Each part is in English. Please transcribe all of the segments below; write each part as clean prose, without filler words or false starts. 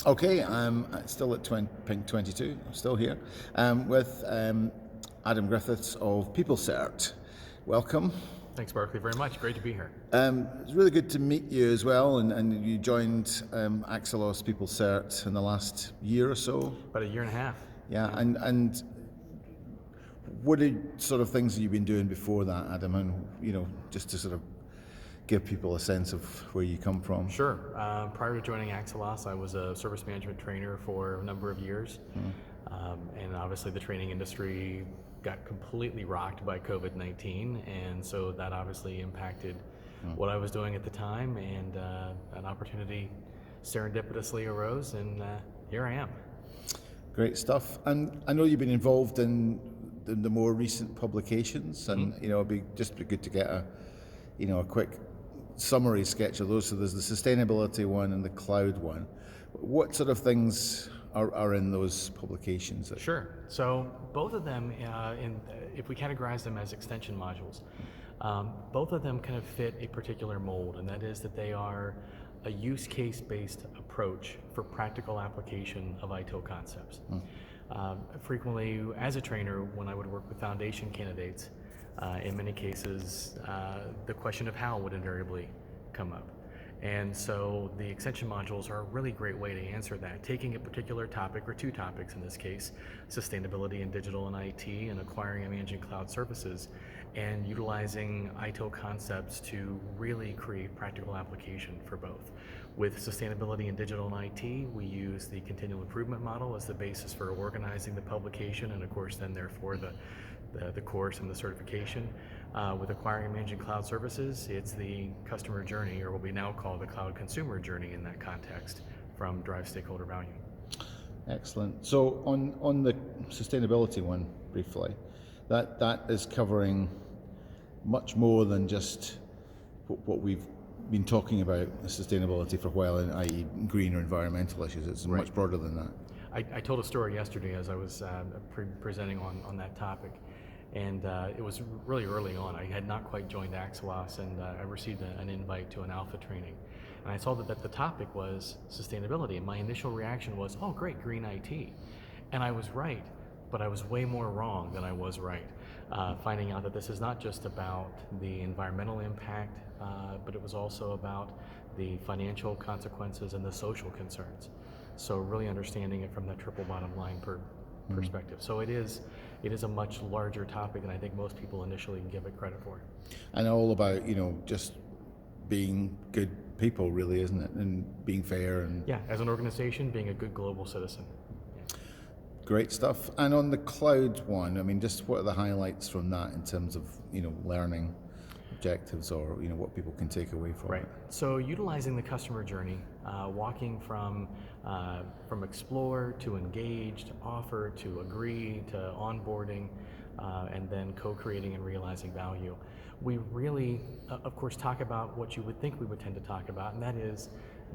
Okay, I'm still at Pink 22. I'm still here with Adam Griffiths of PeopleCert. Welcome. Thanks, Barclay, very much. Great to be here. It's really good to meet you as well, and you joined Axelos PeopleCert in the last year or so. About a year and a half. Yeah, and what are sort of things that you've been doing before that, Adam? And just to sort of give people a sense of where you come from. Sure. Prior to joining Axelos, I was a service management trainer for a number of years. And obviously the training industry got completely rocked by COVID-19. And so that obviously impacted what I was doing at the time. And an opportunity serendipitously arose, and here I am. Great stuff. And I know you've been involved in the more recent publications, and it'd be good to get a quick summary sketch of those. So there's the sustainability one and the cloud one. What sort of things are in those publications? Sure. So both of them, if we categorize them as extension modules, both of them kind of fit a particular mold, and that is that they are a use case based approach for practical application of ITIL concepts. Frequently, as a trainer, when I would work with foundation candidates, in many cases, the question of how would invariably come up. And so the extension modules are a really great way to answer that, taking a particular topic, or two topics in this case, sustainability and digital and IT, and acquiring and managing cloud services, and utilizing ITIL concepts to really create practical application for both. With sustainability and digital and IT, we use the continual improvement model as the basis for organizing the publication, and of course then therefore the course and the certification. With acquiring and managing cloud services, it's the customer journey, or what we now call the cloud consumer journey in that context, from drive stakeholder value. Excellent. So on the sustainability one, briefly, that is covering much more than just what we've been talking about sustainability for a while, i.e. green or environmental issues. It's Right. much broader than that. I told a story yesterday as I was presenting on that topic, and it was really early on. I had not quite joined Axelos, and I received an invite to an alpha training, and I saw that the topic was sustainability, and my initial reaction was, oh great, green IT. And I was right, but I was way more wrong than I was right, finding out that this is not just about the environmental impact, but it was also about the financial consequences and the social concerns. So really understanding it from that triple bottom line perspective. So it is a much larger topic than I think most people initially give it credit for. And all about, just being good people, really, isn't it? And being fair. And yeah, as an organization, being a good global citizen. Great stuff. And on the cloud one, I mean, just what are the highlights from that in terms of, learning objectives, or, what people can take away from it? So utilizing the customer journey, walking from explore to engage, to offer, to agree, to onboarding, and then co-creating and realizing value. We really, of course, talk about what you would think we would tend to talk about, and that is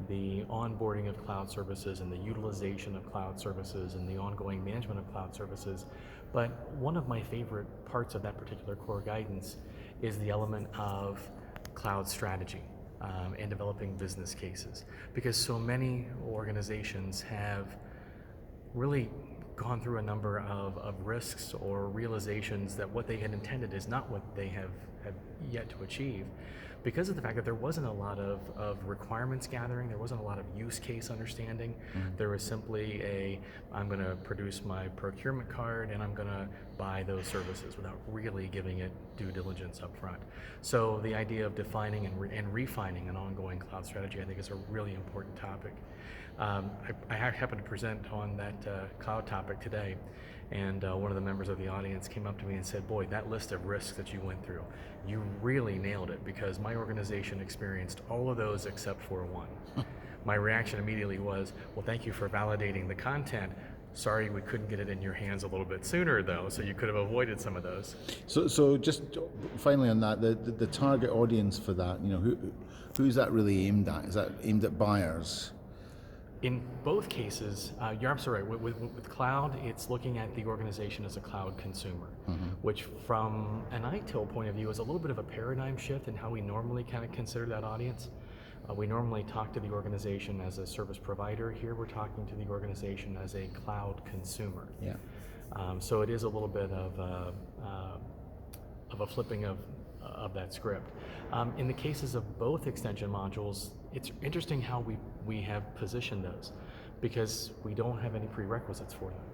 the onboarding of cloud services and the utilization of cloud services and the ongoing management of cloud services. But one of my favorite parts of that particular core guidance is the element of cloud strategy and developing business cases, because so many organizations have really gone through a number of risks or realizations that what they had intended is not what they have yet to achieve, because of the fact that there wasn't a lot of requirements gathering, there wasn't a lot of use case understanding. There was simply I'm going to produce my procurement card and I'm going to buy those services without really giving it due diligence up front. So the idea of defining and refining an ongoing cloud strategy, I think, is a really important topic. I happened to present on that cloud topic today, and one of the members of the audience came up to me and said, boy, that list of risks that you went through, you really nailed it, because my organization experienced all of those except for one. My reaction immediately was, well, thank you for validating the content. Sorry we couldn't get it in your hands a little bit sooner, though, so you could have avoided some of those. So just finally on that, the target audience for that, who's that really aimed at? Is that aimed at buyers? In both cases, you're absolutely right. With cloud, it's looking at the organization as a cloud consumer, which from an ITIL point of view is a little bit of a paradigm shift in how we normally kind of consider that audience. We normally talk to the organization as a service provider. Here we're talking to the organization as a cloud consumer. Yeah. So it is a little bit of a flipping of that script. In the cases of both extension modules, it's interesting how we have positioned those, because we don't have any prerequisites for them.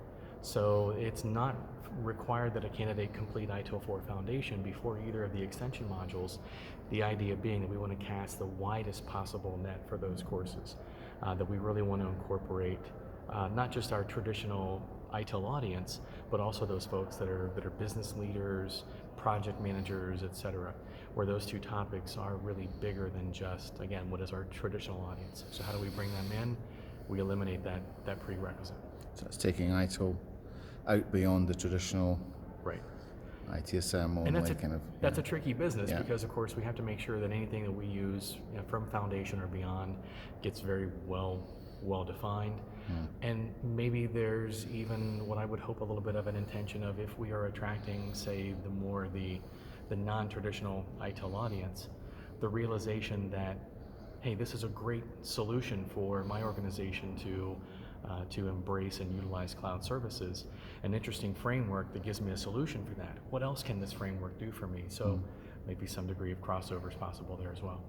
So it's not required that a candidate complete ITIL 4 Foundation before either of the extension modules, the idea being that we want to cast the widest possible net for those courses, that we really want to incorporate not just our traditional ITIL audience, but also those folks that are business leaders, project managers, etc., where those two topics are really bigger than just, again, what is our traditional audience. So how do we bring them in? We eliminate that prerequisite. So it's taking ITIL out beyond the traditional Right. ITSM only And that's a tricky business, because of course we have to make sure that anything that we use, from foundation or beyond gets very well defined. And maybe there's even what I would hope a little bit of an intention of, if we are attracting, say, the non-traditional ITIL audience, the realization that, hey, this is a great solution for my organization to embrace and utilize cloud services, an interesting framework that gives me a solution for that. What else can this framework do for me? So maybe some degree of crossover is possible there as well.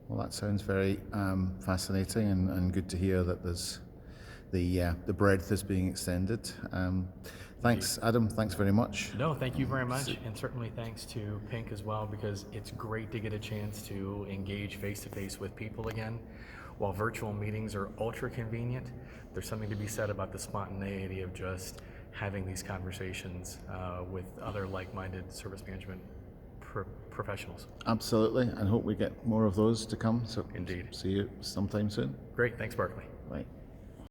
Well, that sounds very fascinating, and good to hear that there's the breadth is being extended. Thanks, Adam. Thanks very much. No, thank you very much, and certainly thanks to Pink as well, because it's great to get a chance to engage face-to-face with people again. While virtual meetings are ultra convenient, there's something to be said about the spontaneity of just having these conversations with other like-minded service management professionals. Absolutely, and hope we get more of those to come. So Indeed. See you sometime soon. Great, thanks Barclay. Bye.